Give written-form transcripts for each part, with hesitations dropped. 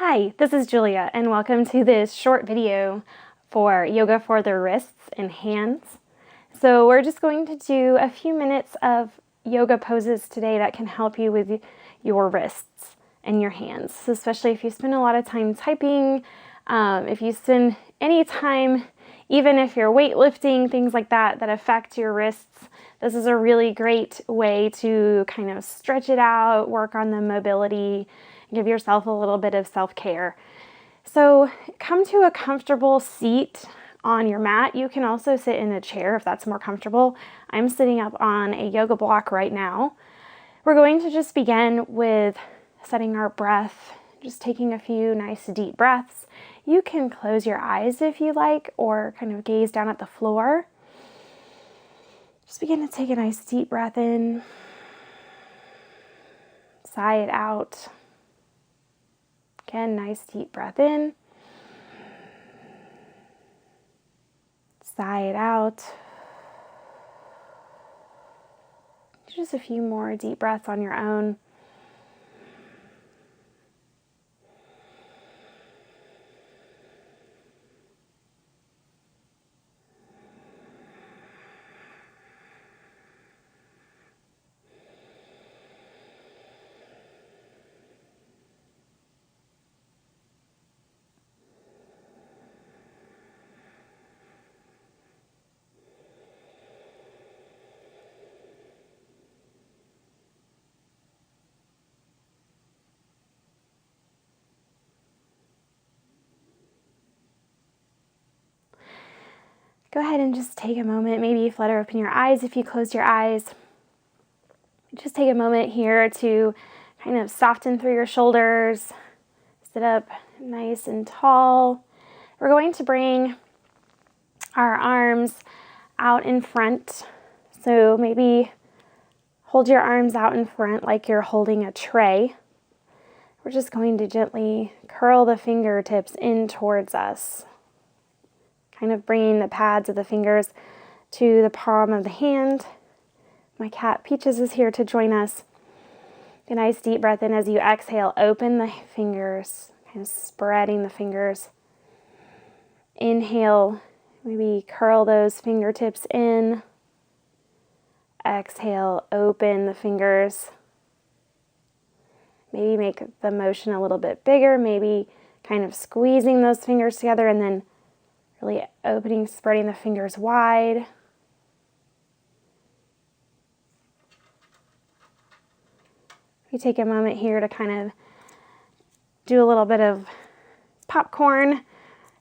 Hi, this is Julia, and welcome to this short video for yoga for the wrists and hands. So we're just going to do a few minutes of yoga poses today that can help you with your wrists and your hands, so especially if you spend a lot of time typing, if you spend any time, even if you're weightlifting, things like that affect your wrists. This is a really great way to kind of stretch it out, work on the mobility, give yourself a little bit of self-care. So come to a comfortable seat on your mat. You can also sit in a chair if that's more comfortable. I'm sitting up on a yoga block right now. We're going to just begin with setting our breath, just taking a few nice deep breaths. You can close your eyes if you like, or kind of gaze down at the floor. Just begin to take a nice deep breath in, sigh it out. Again, nice deep breath in, sigh it out. Just a few more deep breaths on your own. Go ahead and just take a moment, maybe flutter open your eyes if you closed your eyes. Just take a moment here to kind of soften through your shoulders, sit up nice and tall. We're going to bring our arms out in front. So maybe hold your arms out in front like you're holding a tray. We're just going to gently curl the fingertips in towards us, kind of bringing the pads of the fingers to the palm of the hand. My cat Peaches is here to join us. A nice deep breath in as you exhale. Open the fingers, kind of spreading the fingers. Inhale, maybe curl those fingertips in. Exhale, open the fingers. Maybe make the motion a little bit bigger, maybe kind of squeezing those fingers together and then really opening, spreading the fingers wide. You take a moment here to kind of do a little bit of popcorn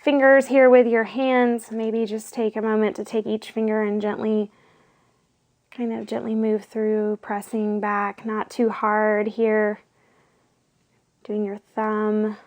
fingers here with your hands. Maybe just take a moment to take each finger and gently move through, pressing back, not too hard here. Doing your thumb,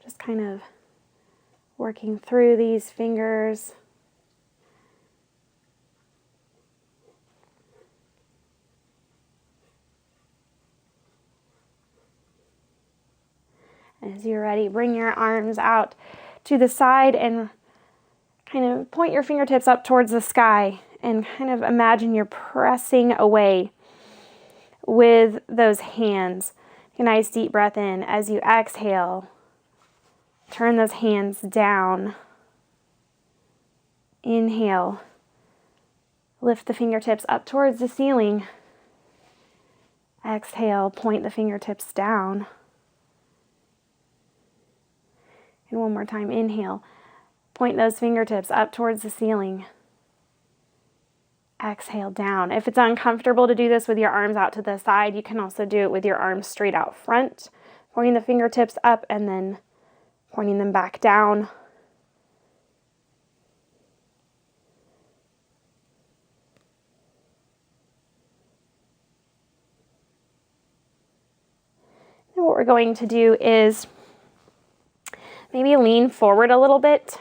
just kind of working through these fingers. As you're ready, bring your arms out to the side and kind of point your fingertips up towards the sky and kind of imagine you're pressing away with those hands. Take a nice deep breath in. As you exhale, turn those hands down. Inhale. Lift the fingertips up towards the ceiling. Exhale, point the fingertips down. And one more time, inhale. Point those fingertips up towards the ceiling. Exhale, down. If it's uncomfortable to do this with your arms out to the side, you can also do it with your arms straight out front, pointing the fingertips up and then pointing them back down. And what we're going to do is maybe lean forward a little bit,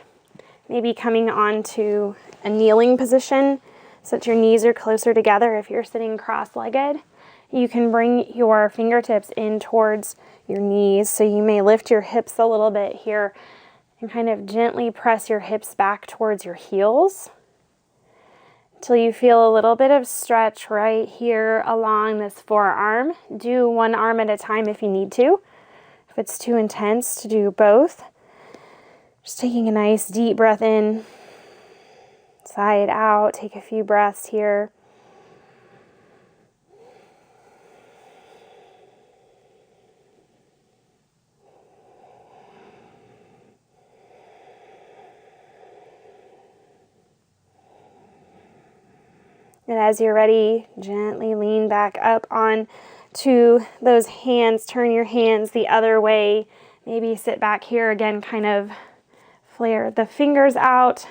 maybe coming onto a kneeling position so that your knees are closer together. If you're sitting cross-legged, you can bring your fingertips in towards your knees. So you may lift your hips a little bit here and kind of gently press your hips back towards your heels until you feel a little bit of stretch right here along this forearm. Do one arm at a time if you need to. If it's too intense to do both, just taking a nice deep breath in, sigh it out, take a few breaths here. And as you're ready, gently lean back up on to those hands. Turn your hands the other way. Maybe sit back here again, kind of flare the fingers out.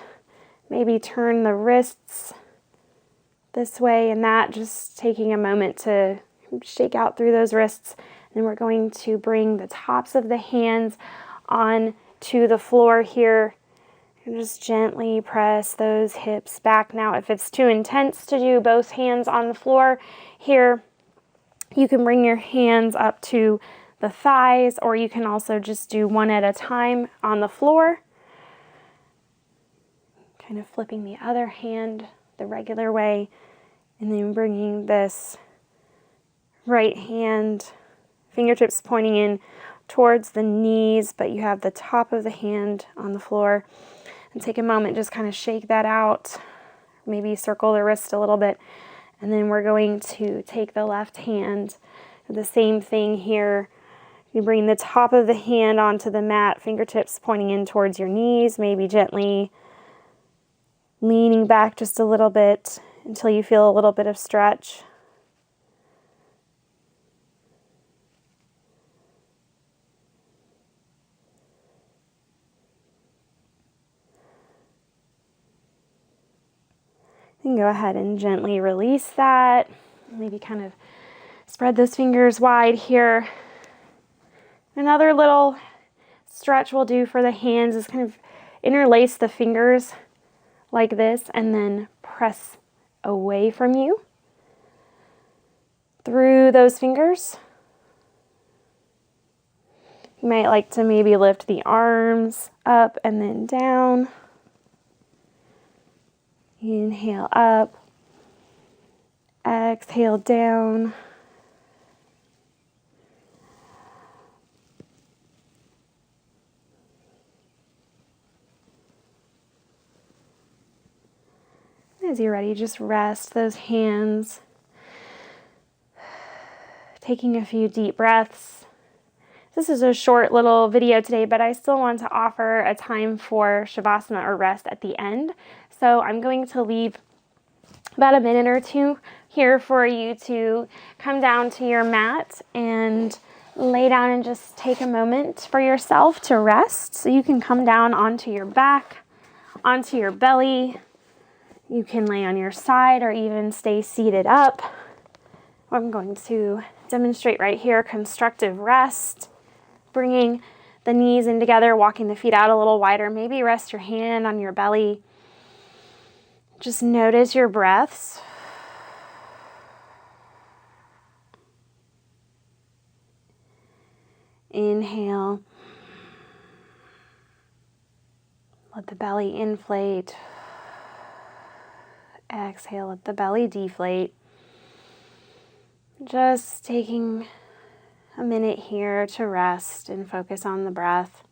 Maybe turn the wrists this way and that, just taking a moment to shake out through those wrists. And we're going to bring the tops of the hands on to the floor here. And just gently press those hips back. Now, if it's too intense to do both hands on the floor here, you can bring your hands up to the thighs, or you can also just do one at a time on the floor. Kind of flipping the other hand the regular way, and then bringing this right hand, fingertips pointing in towards the knees, but you have the top of the hand on the floor. And take a moment, just kind of shake that out. Maybe circle the wrist a little bit. And then we're going to take the left hand, the same thing here. You bring the top of the hand onto the mat, fingertips pointing in towards your knees, maybe gently leaning back just a little bit until you feel a little bit of stretch. Then go ahead and gently release that. Maybe kind of spread those fingers wide here. Another little stretch we'll do for the hands is kind of interlace the fingers like this and then press away from you through those fingers. You might like to maybe lift the arms up and then down. Inhale up, exhale down. As you're ready, just rest those hands. Taking a few deep breaths. This is a short little video today, but I still want to offer a time for Shavasana or rest at the end. So I'm going to leave about a minute or two here for you to come down to your mat and lay down and just take a moment for yourself to rest. So you can come down onto your back, onto your belly. You can lay on your side or even stay seated up. I'm going to demonstrate right here, constructive rest, bringing the knees in together, walking the feet out a little wider. Maybe rest your hand on your belly. Just notice your breaths. Inhale. Let the belly inflate. Exhale, let the belly deflate. Just taking a minute here to rest and focus on the breath.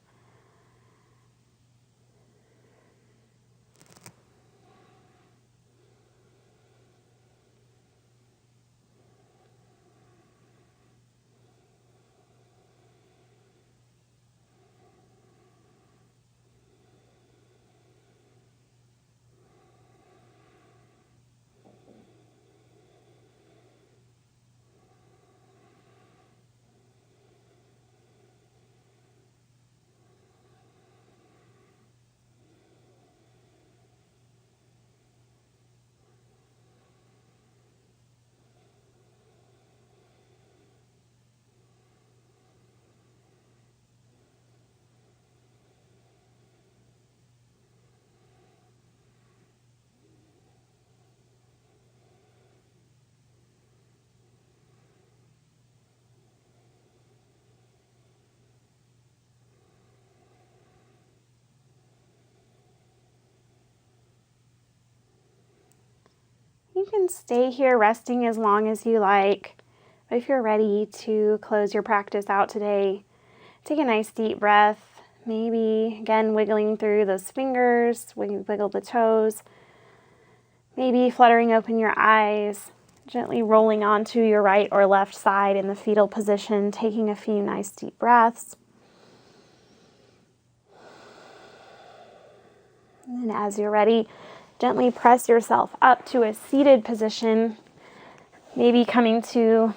You can stay here resting as long as you like, but if you're ready to close your practice out today, Take a nice deep breath. Maybe, again, wiggling through those fingers, wiggle the toes. Maybe fluttering open your eyes, gently rolling onto your right or left side in the fetal position, taking a few nice deep breaths. And as you're ready, gently press yourself up to a seated position, maybe coming to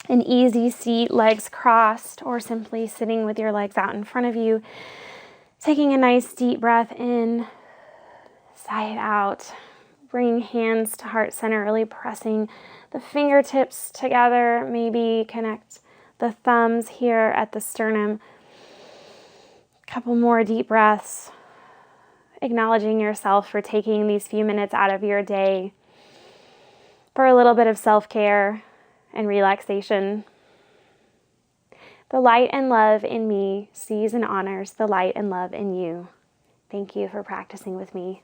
an easy seat, legs crossed, or simply sitting with your legs out in front of you. Taking a nice deep breath in, sigh it out. Bring hands to heart center, really pressing the fingertips together. Maybe connect the thumbs here at the sternum. A couple more deep breaths. Acknowledging yourself for taking these few minutes out of your day for a little bit of self-care and relaxation. The light and love in me sees and honors the light and love in you. Thank you for practicing with me.